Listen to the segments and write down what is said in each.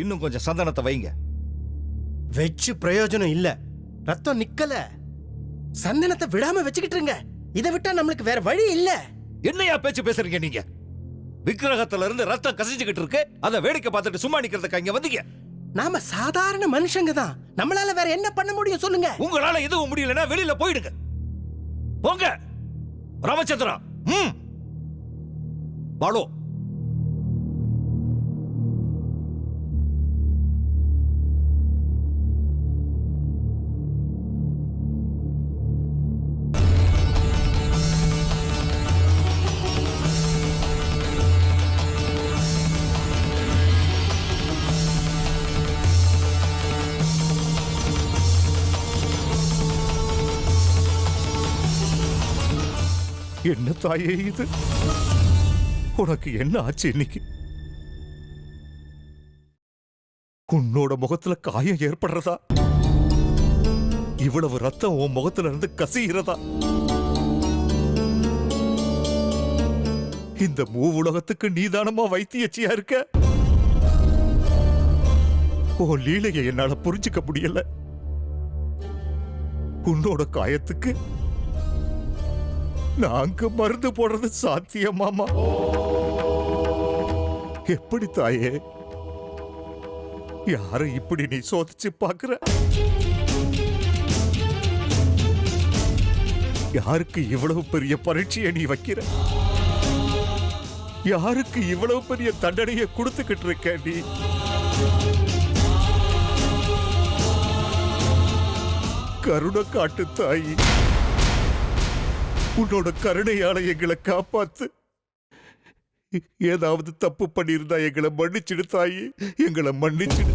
இன்னும் கொஞ்சம் சந்தனத்தை வைங்க. வெச்சு பிரயோஜனம் இல்ல, ரத்தம் நிக்கல. சந்தனத்தை விடாம வச்சுக்கிட்டுருங்க. இதை விட்டா நம்மளுக்கு வேற வழி இல்ல. என்னையா பேச்சு பேசுறீங்க நீங்க? விக்கிரகத்துல இருந்து ரத்தம் கசிஞ்சுக்கிட்டு இருக்கு, அதை வேடிக்கை பார்த்துட்டு சும்மா நிக்கிறதுக்கு இங்க வந்தீங்க. நாம சாதாரண மனுஷங்க தான். நம்மளால வேற என்ன பண்ண முடியும் சொல்லுங்க? உங்களால எதுவும் முடியலன்னா வெளியில போயிடுங்க. போங்க ராமச்சந்திரா. பாலு, என்ன தாயே இது? உனக்கு என்ன ஆச்சு இன்னைக்கு? உன்னோட முகத்துல காயம் ஏற்படுறதா? இவ்வளவு ரத்தம் உன் முகத்துல இருந்து கசிகிறதா? இந்த மூவுலகத்துக்கு நீதானமா வைத்தியச்சியா இருக்க? உன் லீலையை என்னால புரிஞ்சுக்க முடியல. உன்னோட காயத்துக்கு நாங்க மருந்து போடுறது சாத்தியமாமா? எப்படி தாயே? யார இப்படி நீ சோதிச்சு பாக்குற? யாருக்கு இவ்வளவு பெரிய பரீட்சையை நீ வைக்கிற? யாருக்கு இவ்வளவு பெரிய தண்டனையை கொடுத்துக்கிட்டு இருக்க நீ? கருணை காட்டு தாயி, உன்னோட கருணையால எங்களை காப்பாத்து. ஏதாவது தப்பு பண்ணியிருந்தா எங்களை மன்னிச்சிடு தாயி, எங்களை மன்னிச்சிடு.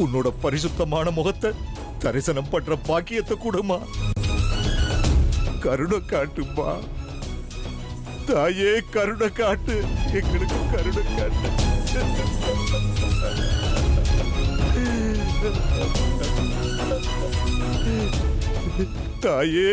உன்னோட பரிசுத்தமான முகத்தை தரிசனம் பண்ற பாக்கியத்தை கூடமா கருணை காட்டுமா தாயே, கருணை காட்டு, எங்களுக்கு கருணை காட்டு. தாயே,